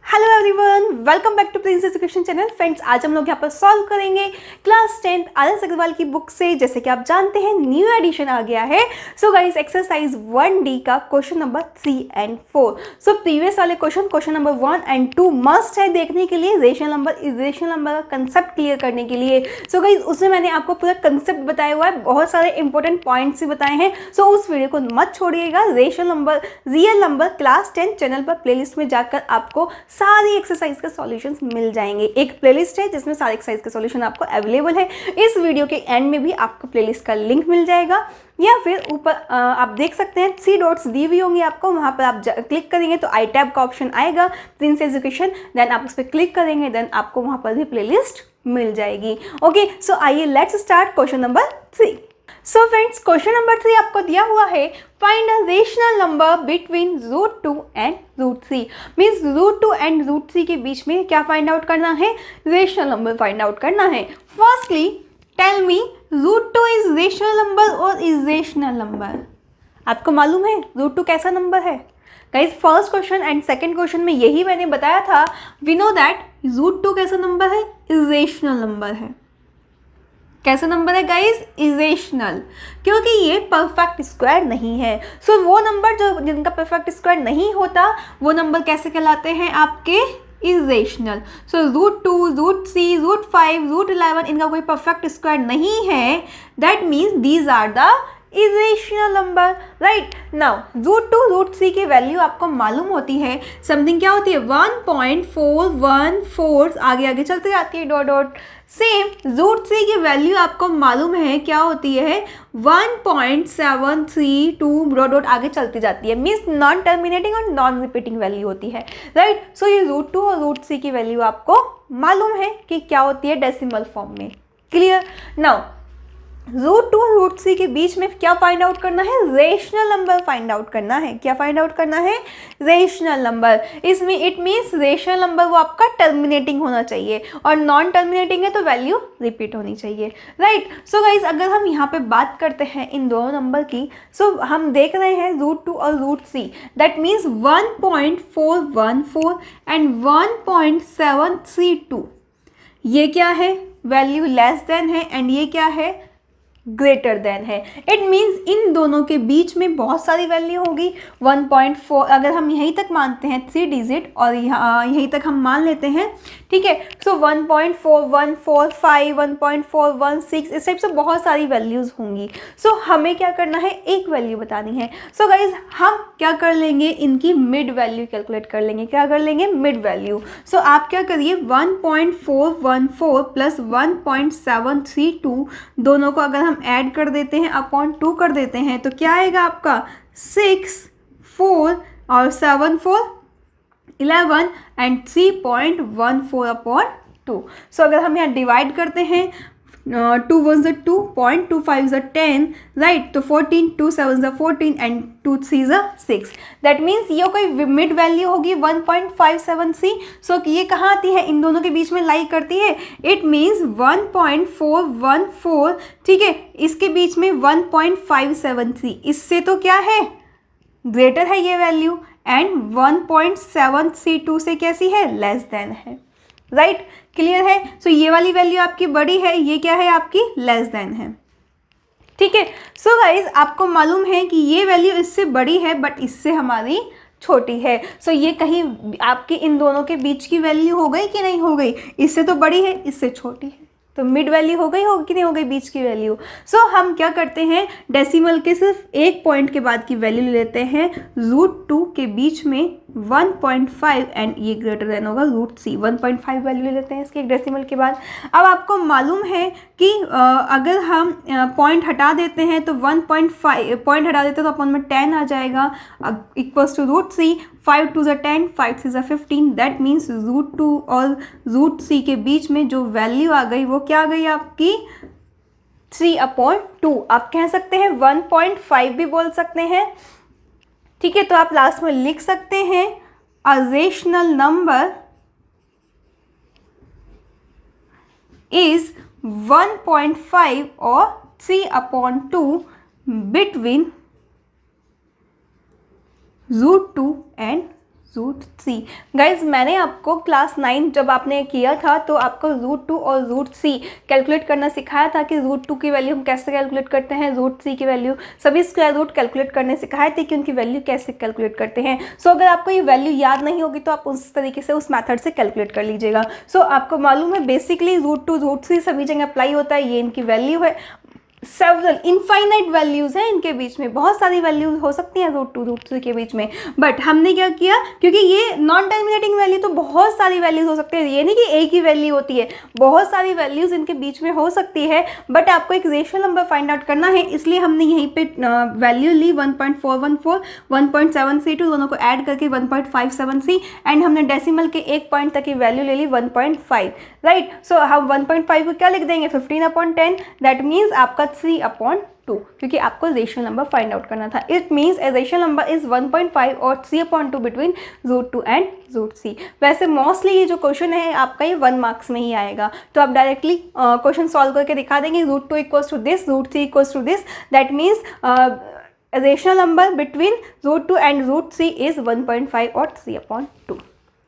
Hello everyone, welcome back to Prince Education channel. Friends, आज हम लोग यहाँ पर सॉल्व करेंगे क्लास 10th आदर्श अग्रवाल की बुक से। जैसे कि आप जानते हैं न्यू एडिशन आ गया है। सो गाइस, एक्सरसाइज 1D का question number 3 and 4। So previous वाले क्वेश्चन नंबर 1 and 2 मस्ट है देखने के लिए, रेशनल नंबर इरेशनल नंबर का कंसेप्ट क्लियर करने के लिए। सो गाइस, उसमें मैंने आपको पूरा कंसेप्ट बताया हुआ है, बहुत सारे इंपॉर्टेंट पॉइंट्स भी बताए हैं। सो उस वीडियो को मत छोड़िएगा। Rational number, real number class 10 channel पर प्लेलिस्ट में जाकर आपको सारी एक्सरसाइज के सॉल्यूशंस मिल जाएंगे। एक प्लेलिस्ट है जिसमें सारे एक्सरसाइज के सॉल्यूशन आपको अवेलेबल है। इस वीडियो के एंड में भी आपको प्लेलिस्ट का लिंक मिल जाएगा, या फिर ऊपर आप देख सकते हैं 3 डॉट्स दी हुई होंगी आपको, वहां पर आप क्लिक करेंगे तो आई टैब का ऑप्शन आएगा, प्रिंस एजुकेशन। देन आप उस पर क्लिक करेंगे, देन आपको वहां पर भी प्लेलिस्ट मिल जाएगी। ओके, सो आइए let's start question number 3। So friends, question number 3 आपको दिया हुआ है, find a rational number between √2 and √3। Means √2 and √3 के बीच में क्या फाइंड आउट करना है? रेशनल नंबर फाइंड आउट करना है। Firstly tell me, √2 is rational number और इरेशनल नंबर? आपको मालूम है √2 कैसा नंबर है? Guys, first question and second question में यही मैंने बताया था। वी नो दैट √2 कैसा नंबर है? इरेशनल नंबर है। कैसा नंबर है गाइज? इरेशनल, क्योंकि ये परफेक्ट स्क्वायर नहीं है। सो वो नंबर जो जिनका परफेक्ट स्क्वायर नहीं होता वो नंबर कैसे कहलाते हैं? आपके इरेशनल। सो √2, √3, √5, √11 इनका कोई परफेक्ट स्क्वायर नहीं है। That means these are the irrational number, right. Now √2, √3 की वैल्यू आपको मालूम होती है, समथिंग क्या होती है? 1.414, आगे आगे चलती जाती है डॉट डॉट। सेम √3 की वैल्यू आपको मालूम है क्या होती है? 1.732 डॉट डॉट आगे चलती जाती है। मीन्स नॉन टर्मिनेटिंग और नॉन रिपीटिंग वैल्यू होती है, राइट। सो ये √2 और √3 की वैल्यू आपको मालूम है कि क्या होती है डेसिमल फॉर्म में। क्लियर? नाउ √2 और √3 के बीच में क्या फाइंड आउट करना है? रेशनल नंबर फाइंड आउट करना है। क्या फाइंड आउट करना है? Rational number. इसमें इट मीन्स रेशनल नंबर वो आपका टर्मिनेटिंग होना चाहिए, और नॉन टर्मिनेटिंग है तो वैल्यू रिपीट होनी चाहिए, राइट। सो गाइज, अगर हम यहाँ पे बात करते हैं इन दोनों नंबर की, सो हम देख रहे हैं √2 और √3, दैट मीन्स 1.414 एंड 1.732। ये क्या है? वैल्यू लेस देन है, एंड ये क्या है? ग्रेटर देन है। इट मीन्स इन दोनों के बीच में बहुत सारी वैल्यू होगी। 1.4 अगर हम यहीं तक मानते हैं 3 डिजिट, और यहीं तक हम मान लेते हैं, ठीक है। सो 1.4145, 1.416, इस टाइप से बहुत सारी वैल्यूज़ होंगी। सो हमें क्या करना है? एक वैल्यू बतानी है। सो गाइज, हम क्या कर लेंगे? इनकी मिड वैल्यू कैलकुलेट कर लेंगे। क्या कर लेंगे? Mid value. सो आप क्या करिए, 1.414 प्लस 1.732 दोनों को अगर हम ऐड कर देते हैं, अपॉन 2 कर देते हैं, तो क्या आएगा आपका? 6, 4 और 7, 4, 11 एंड 3.14 अपॉन 2। सो अगर हम यहाँ डिवाइड करते हैं, 2 1 ज़ 2, 0.25 ज़ 10, राइट। तो 14, 2 7 ज़ 14 एंड 2 3 ज़ 6। दैट मीन्स ये कोई मिड वैल्यू होगी 1.573। सो ये कहाँ आती है? इन दोनों के बीच में लाई करती है। इट मीन्स 1.414, ठीक है, इसके बीच में 1.573, इससे तो क्या है? ग्रेटर है ये वैल्यू, एंड 1.732 से कैसी है? लेस देन है, राइट। क्लियर है? सो ये वाली वैल्यू आपकी बड़ी है, ये क्या है? आपकी लेस देन है, ठीक है। सो गाइज, आपको मालूम है कि ये वैल्यू इससे बड़ी है, बट इससे हमारी छोटी है। सो ये कहीं आपकी इन दोनों के बीच की वैल्यू हो गई कि नहीं हो गई? इससे तो बड़ी है, इससे छोटी है, तो मिड वैल्यू हो गई, हो कि नहीं हो गई बीच की वैल्यू? सो हम क्या करते हैं? डेसिमल के सिर्फ एक पॉइंट के बाद की वैल्यू ले लेते हैं। √2 के बीच में 1.5 एंड ये ग्रेटर देन होगा √3, 1.5 वैल्यू ले लेते हैं इसके एक डेसिमल के बाद। अब आपको मालूम है कि अगर हम पॉइंट हटा देते हैं तो 1.5 पॉइंट हटा देते हैं तो अपन में 10 आ जाएगा, इक्वल्स टू √3। 5 2 ज़ 10, 5 3 ज़ 15। दैट मीन्स √2 और √3 के बीच में जो वैल्यू आ गई वो क्या आ गई आपकी? 3/2। आप कह सकते हैं 1.5 भी बोल सकते हैं, ठीक है। तो आप लास्ट में लिख सकते हैं, अ रेशनल नंबर इज 1.5 और 3/2 between √2 एंड √3। गाइज मैंने आपको क्लास 9 जब आपने किया था तो आपको √2 और √3 कैलकुलेट करना सिखाया था कि √2 की वैल्यू हम कैसे कैलकुलेट करते हैं, √3 की वैल्यू सभी स्क्वायर रूट कैलकुलेट करने सिखाए थे कि उनकी वैल्यू कैसे कैलकुलेट करते हैं। सो अगर आपको ये वैल्यू याद नहीं होगी तो आप उस तरीके से उस मेथड से कैलकुलेट कर लीजिएगा। सो आपको मालूम है बेसिकली √2 √3 सभी जगह अप्लाई होता है, ये इनकी वैल्यू है। सेवरल इनफाइनाइट वैल्यूज़ हैं इनके बीच में, बहुत सारी वैल्यूज हो सकती हैं √2 √3 के बीच में, बट हमने क्या किया क्योंकि ये नॉन टर्मिनेटिंग वैल्यू तो बहुत सारी वैल्यूज हो सकती है, ये नहीं कि एक ही वैल्यू होती है, बहुत सारी वैल्यूज इनके बीच में हो सकती है, बट आपको एक रेशियो नंबर फाइंड आउट करना है, इसलिए हमने यहीं पे वैल्यू ली 1.414 1.732 दोनों को ऐड करके 1.573 एंड हमने डेसिमल के एक पॉइंट तक की वैल्यू ले ली 1.5, राइट। सो हम 1.5 को क्या लिख देंगे 15/10, दैट मीन्स आपका 3/2 क्योंकि आपको रेशियो नंबर फाइंड आउट करना था। It means A ratio number is 1.5 और 3/2 बिटवीन √2 एंड √3। वैसे मोस्टली ये जो क्वेश्चन है आपका ये 1 मार्क्स में ही आएगा, तो आप डायरेक्टली क्वेश्चन सॉल्व करके दिखा देंगे √2 equals to this, √3 equals to this, that means ratio number between √2 and √3 is 1.5 और 3/2।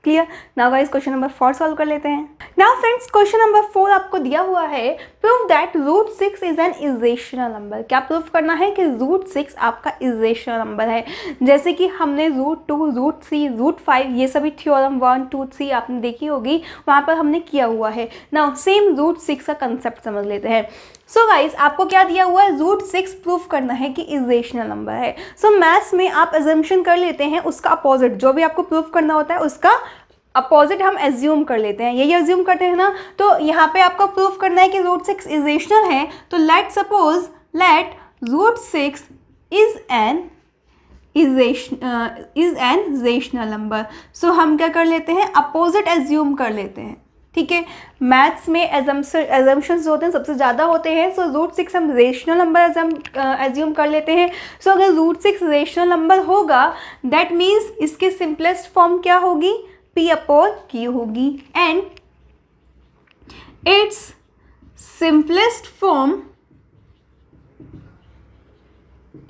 Clear. Now guys question number 4 solve कर लेते हैं। नाउ फ्रेंड्स क्वेश्चन नंबर 4 आपको दिया हुआ है prove that √6 is an irrational number. क्या प्रूव करना है कि √6 आपका इरेशनल नंबर है। जैसे कि हमने √2 √3 √5 ये सभी थ्योरम 1 2 3 आपने देखी होगी, वहाँ पर हमने किया हुआ है। नाउ सेम √6 का कंसेप्ट समझ लेते हैं। सो गाइज आपको क्या दिया हुआ है √6 प्रूफ करना है कि इरेशनल नंबर है। सो मैथ्स में आप अजम्पशन कर लेते हैं उसका अपोजिट, जो भी आपको प्रूफ करना होता है उसका अपोजिट हम एज्यूम कर लेते हैं, यही एज्यूम करते हैं ना। तो यहाँ पे आपको प्रूफ करना है कि √6 इरेशनल है, तो let suppose let √6 is an rational number. So हम क्या कर लेते हैं अपोजिट एज्यूम कर लेते हैं, ठीक है। मैथ्स में एजम्पशंस होते हैं सबसे ज़्यादा होते हैं, सो √6 हम रेशनल नंबर एज्यूम कर लेते हैं। सो अगर √6 रेशनल नंबर होगा दैट मीन्स इसकी सिंपलेस्ट फॉर्म क्या होगी P/Q होगी and it's simplest form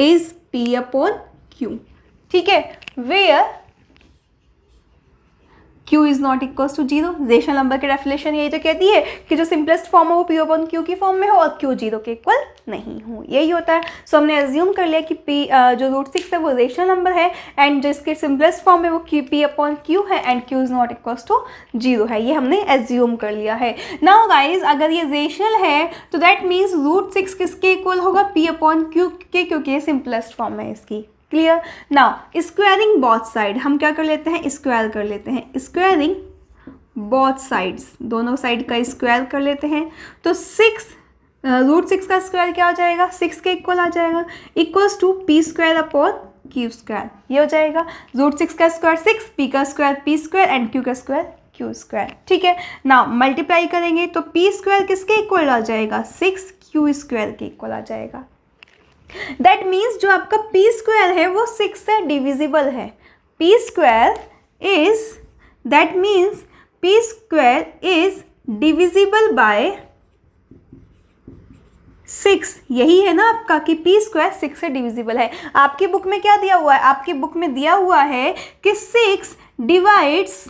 is P/Q, ठीक है, where Q is not equal to 0। Rational number की डेफिनेशन यही तो कहती है कि जो सिंपलेस्ट फॉर्म है वो P/Q की फॉर्म में हो और Q 0 के इक्वल नहीं हो, यही होता है। सो हमने एज्यूम कर लिया कि जो √6 है वो रेशनल नंबर है एंड जिसके सिंपलेस्ट फॉर्म है वो P/Q है and Q is not equal to 0 है, ये हमने एज्यूम कर लिया है। नाउ गाइज अगर ये रेशनल है तो दैट मीन्स √6 किसके इक्वल होगा P/Q के, क्योंकि ये सिंपलेस्ट फॉर्म है इसकी। Clear. Now squaring both side हम क्या कर लेते हैं स्क्वायर कर लेते हैं, स्क्वायरिंग बोथ साइड्स दोनों साइड का स्क्वायर कर लेते हैं। तो √6 का स्क्वायर क्या हो जाएगा 6 के इक्वल आ जाएगा, इक्वल्स टू P²/Q², ये हो जाएगा। √6 का स्क्वायर 6, P का स्क्वायर P² एंड Q का स्क्वायर Q², ठीक है। नाउ मल्टीप्लाई करेंगे तो P² किसके इक्वल आ जाएगा 6 Q² के इक्वल आ जाएगा। दैट मीन्स जो आपका P² है वो 6 से डिविजिबल है। P² is that means P² is divisible by 6, यही है ना आपका कि P² 6 से डिविजिबल है। आपकी बुक में क्या दिया हुआ है, आपकी बुक में दिया हुआ है कि 6 डिवाइड्स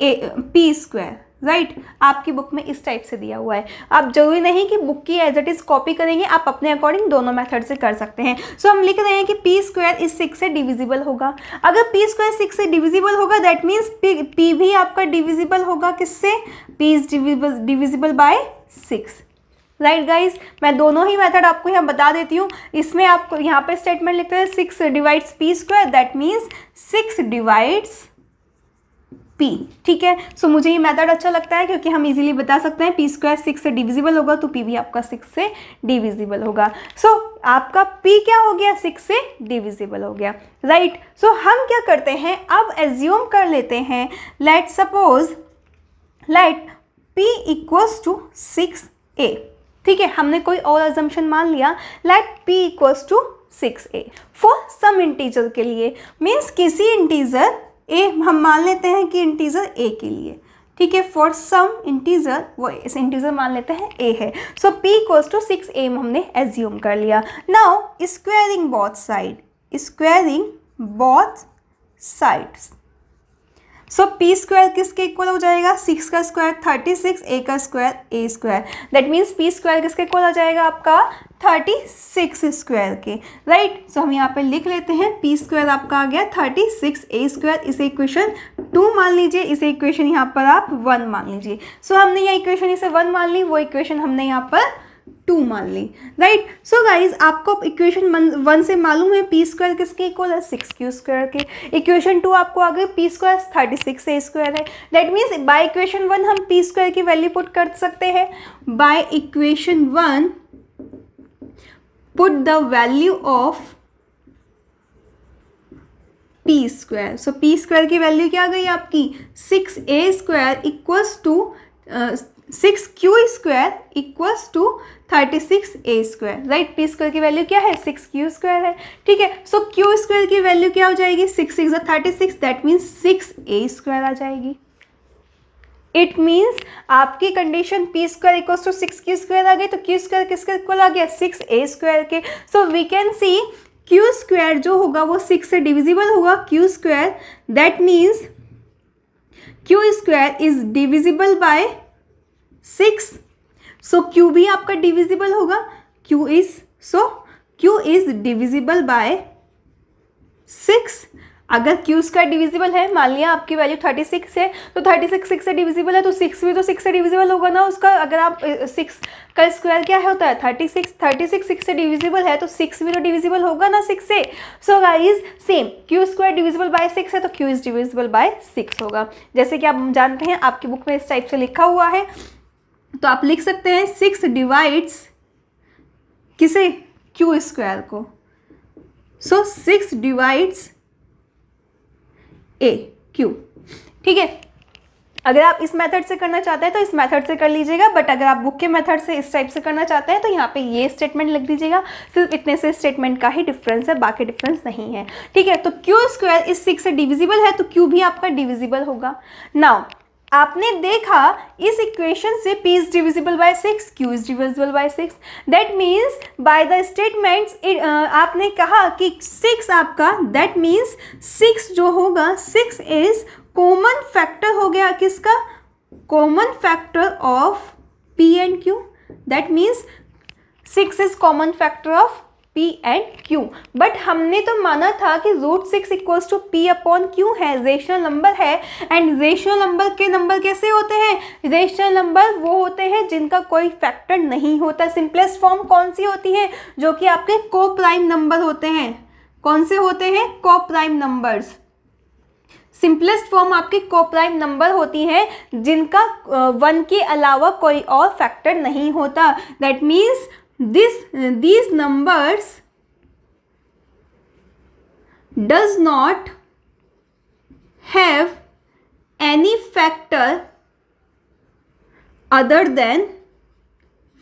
P², राइट। आपकी बुक में इस टाइप से दिया हुआ है। आप जरूरी नहीं कि बुक की एज इट इज कॉपी करेंगे, आप अपने अकॉर्डिंग दोनों मेथड से कर सकते हैं। सो हम लिख रहे हैं कि P² इस 6 से डिविजिबल होगा। अगर P² 6 से डिविजिबल होगा दैट मीन्स P भी आपका डिविजिबल होगा किससे, P is divisible by 6, right guys. मैं दोनों ही मेथड आपको यहाँ बता देती हूँ। इसमें आपको यहाँ पे स्टेटमेंट लिखते हैं 6 divides P², that means 6 divides P, ठीक है। सो मुझे ये मेथड अच्छा लगता है क्योंकि हम इजीली बता सकते हैं P² 6 से डिविजिबल होगा तो P भी आपका 6 से डिविजिबल होगा। सो आपका P क्या हो गया 6 से डिविजिबल हो गया, राइट। सो हम क्या करते हैं अब एज्यूम कर लेते हैं, let suppose let P equals to 6a, ठीक है। हमने कोई और अजम्पशन मान लिया, let P equals to 6a for some integer के लिए, मीन्स किसी इंटीजर a हम मान लेते हैं कि इंटीजर a के लिए, ठीक है। फॉर सम इंटीजर वो इस इंटीजर मान लेते हैं a है। सो P इक्वल्स टू 6a हमने एज्यूम कर लिया। Now squaring both side, squaring both sides. सो पी स्क्वायर किसके इक्वल हो जाएगा, 6 का स्क्वायर 36, ए का square A square, that means P square किसके इक्वल हो जाएगा आपका 36 स्क्वायर के, राइट. सो हम यहाँ पे लिख लेते हैं पी स्क्वायर आपका आ गया 36 ए स्क्वायर. इसे इक्वेशन 2 मान लीजिए, इसे इक्वेशन यहाँ पर आप 1 मान लीजिए. सो हमने यहाँ इक्वेशन इसे 1 मान ली, वो इक्वेशन हमने यहाँ पर 2 मान ली, राइट. सो गाइज आपको इक्वेशन 1 से मालूम है पी स्क्वायर किसके इक्वल है 6q स्क्वायर के. इक्वेशन 2 आपको आ गई पी स्क्वायर 36 ए स्क्वायर है. दैट मीन्स बाय इक्वेशन 1 हम पी स्क्वायर की वैल्यू पुट कर सकते हैं. By equation 1 put the value of P square. So P square की वैल्यू क्या आ गई आपकी 6a square equals to 6q square equals to 36a square, right. P square की वैल्यू क्या है 6q स्क्वायर है, ठीक है. सो q स्क्वायर की वैल्यू क्या हो जाएगी 6 6 36, दैट मीन्स 6a स्क्वायर आ जाएगी. इट मीन्स आपकी condition p square equals to 6q square आ गई, तो q स्क्वायर किसके इक्वल आ गया 6a स्क्वायर के. So we can see q square जो होगा वो 6 से डिविजिबल होगा q square, that means q square is divisible by 6. So q भी आपका डिविजिबल होगा, q इज डिविजिबल बाय 6. अगर q स्क्वायर डिविजिबल है, मान लिया आपकी वैल्यू 36 है, तो 36 6 से डिविजिबल है, तो 6 भी तो 6 से डिविजिबल होगा ना उसका. अगर आप 6 का स्क्वायर क्या होता है 36 6 से डिविजिबल है, तो 6 भी तो डिविजिबल होगा ना 6 से. So guys same q square divisible by 6 है, तो q इज डिविजिबल बाय 6 होगा. जैसे कि आप जानते हैं आपकी बुक में इस टाइप से लिखा हुआ है, तो आप लिख सकते हैं 6 डिवाइड्स किसे q स्क्वायर को. सो 6 डिवाइड्स q, ठीक है. अगर आप इस मेथड से करना चाहते हैं तो इस मेथड से कर लीजिएगा, बट अगर आप बुक के मेथड से इस टाइप से करना चाहते हैं तो यहाँ पे ये स्टेटमेंट लिख दीजिएगा. सिर्फ इतने से स्टेटमेंट का ही डिफरेंस है, बाकी डिफरेंस नहीं है, ठीक है. तो q स्क्वायर इस 6 से डिविजिबल है, तो q भी आपका डिविजिबल होगा. नाउ आपने देखा इस इक्वेशन से p is divisible by 6, q is divisible by 6, that means by the statements आपने कहा कि 6 आपका, दैट मीन्स 6 जो होगा 6 इज कॉमन फैक्टर हो गया किसका, common factor of p and q. That means 6 is common factor of p and q. But हमने तो माना था कि √6 equals to p upon q है, रेशनल नंबर है. एंड रेशनल नंबर के नंबर कैसे होते हैं, रेशनल नंबर वो होते हैं जिनका कोई फैक्टर नहीं होता. सिंपलेस्ट फॉर्म कौन सी होती है, जो कि आपके को प्राइम नंबर होते हैं. कौन से होते हैं, को प्राइम नंबर्स. सिंपलेस्ट फॉर्म आपकी को प्राइम नंबर होती है जिनका 1 के अलावा कोई और फैक्टर नहीं होता. That means these numbers does not have any factor other than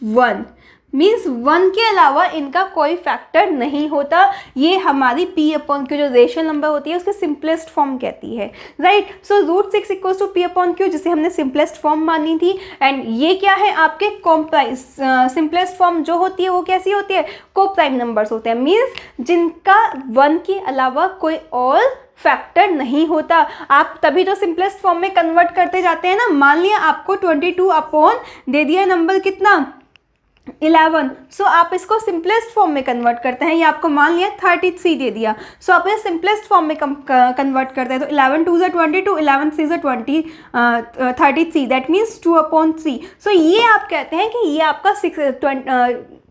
1. Means 1 के अलावा इनका कोई फैक्टर नहीं होता. ये हमारी p अपॉन क्यू जो रेशनल नंबर होती है उसके सिंपलेस्ट फॉर्म कहती है, right. So √6 equals to p upon Q जिसे हमने सिंपलेस्ट फॉर्म मानी थी. एंड ये क्या है आपके कॉम्प्राइज सिंपलेस्ट फॉर्म जो होती है वो कैसी होती है, को प्राइम नंबर्स होते हैं. मीन्स जिनका 1 के अलावा कोई और फैक्टर नहीं होता. आप तभी तो सिंपलेस्ट फॉर्म में कन्वर्ट करते जाते हैं ना. मान लिया आपको 22 अपॉन दे दिया नंबर कितना 11. सो आप इसको सिंपलेस्ट फॉर्म में कन्वर्ट करते हैं. ये आपको मान लिया 33 दे दिया. सो आप ये सिंपलेस्ट फॉर्म में कन्वर्ट करते हैं. तो 11 2 22, 11 3 33, दैट मीन्स 2 अपॉन 3. सो ये आप कहते हैं कि ये आपका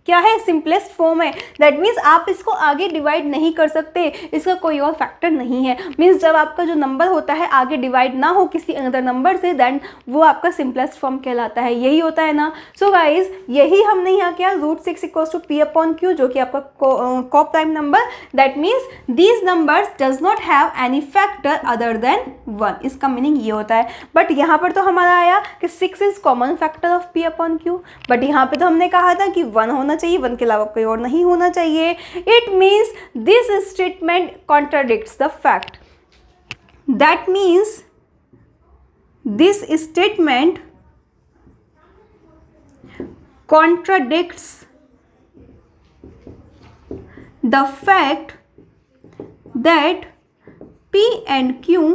क्या है, सिंपलेस्ट फॉर्म है. दैट मीन्स आप इसको आगे डिवाइड नहीं कर सकते, इसका कोई और फैक्टर नहीं है. मीन्स जब आपका जो नंबर होता है आगे डिवाइड ना हो किसी अदर नंबर से, देन वो आपका सिंपलेस्ट फॉर्म कहलाता है. यही होता है ना. सो गाइज यही हमने यहाँ किया, √6 equals to p upon q जो कि आपका को prime number. That means these numbers does not have any factor other than 1. इसका मीनिंग ये होता है. बट यहाँ पर तो हमारा आया कि 6 is common factor of p upon q. But यहाँ पर तो हमने कहा था कि 1 होना चाहिए, 1 के अलावा कोई और नहीं होना चाहिए. It means this statement contradicts the fact. That means this statement contradicts the fact that P and Q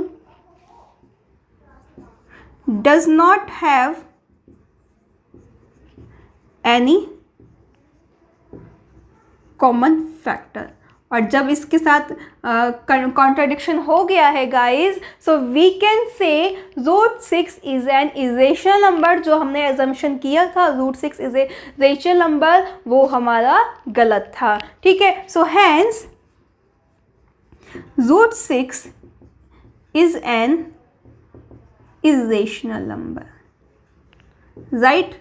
does not have any common factor। और जब इसके साथ कॉन्ट्राडिक्शन हो गया है guys, so we can say √6 is an irrational number. जो हमने assumption किया था √6 इज ए रेशनल नंबर, वो हमारा गलत था। ठीक है, so hence √6 is an irrational number, right.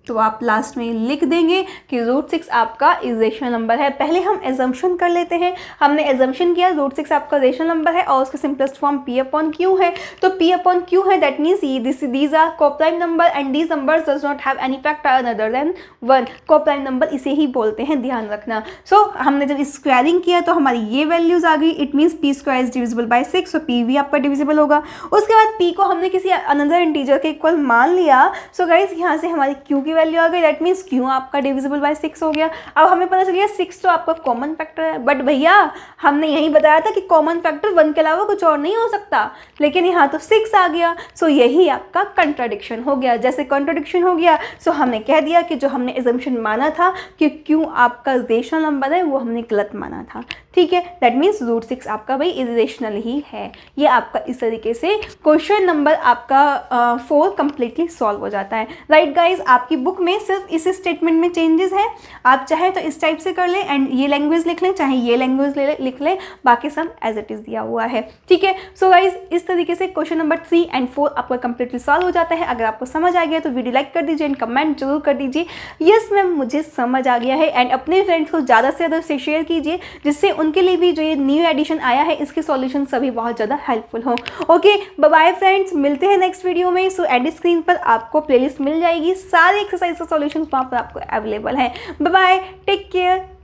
तो आप लास्ट में लिख देंगे कि √6 आपका इरेशनल नंबर है। पहले हम एजम्पशन कर लेते हैं। हमने एजम्पशन किया √6 आपका रेशनल नंबर है और उसका सिंपलेस्ट फॉर्म P/Q है। तो P/Q है, that means these are coprime number and these numbers does not have any factor other than 1। Coprime number इसे ही बोलते हैं, ध्यान रखना। सो हमने जब स्क्वायरिंग किया तो हमारी ये वैल्यूज आ गई। It means P² is divisible by 6, so P भी आपका डिविजिबल होगा। उसके बाद P को हमने किसी अनदर इंटीजर के इक्वल मान लिया। सो गाइज यहाँ से हमारी Q की वैल्यू आ गई, दैट मीन्स Q आपका डिविजिबल बाय 6 हो गया। अब हमें पता चल गया 6 तो आपका कॉमन फैक्टर है, बट भैया हमने यही बताया था कि कॉमन फैक्टर 1 के अलावा कुछ और नहीं हो सकता, लेकिन यहाँ तो 6 आ गया। सो यही आपका कंट्राडिक्शन हो गया। जैसे कंट्राडिक्शन हो गया, सो हमने कह दिया कि जो हमने एजम्पशन माना था कि Q आपका रेशनल नंबर है, वो हमने गलत माना था। ठीक है, दैट मीन्स √6 आपका भाई इरेशनल ही है। ये आपका इस तरीके से क्वेश्चन नंबर आपका 4 कंप्लीटली सॉल्व हो जाता है, राइट गाइज। आपकी बुक में सिर्फ इस स्टेटमेंट में चेंजेस है। आप चाहे तो इस टाइप से कर लें एंड ये लैंग्वेज लिख लें, चाहे ये लैंग्वेज लिख लें, बाकी सब एज इट इज दिया हुआ है। ठीक है, सो गाइज इस तरीके से क्वेश्चन नंबर 3 एंड 4 आपका कंप्लीटली सॉल्व हो जाता है। अगर आपको समझ आ गया तो वीडियो लाइक कर दीजिए एंड कमेंट जरूर कर दीजिए यस मैम मुझे समझ आ गया है, एंड अपने फ्रेंड्स को ज़्यादा से ज़्यादा से शेयर कीजिए, जिससे उनके लिए भी जो ये न्यू एडिशन आया है इसके सॉल्यूशन सभी बहुत ज़्यादा हेल्पफुल हो। ओके, बाय बाय फ्रेंड्स, मिलते हैं नेक्स्ट वीडियो में। सो एंड स्क्रीन पर आपको प्लेलिस्ट मिल जाएगी, सारे एक्सरसाइज का सॉल्यूशन वहाँ पर आपको अवेलेबल है। Bye bye, take care.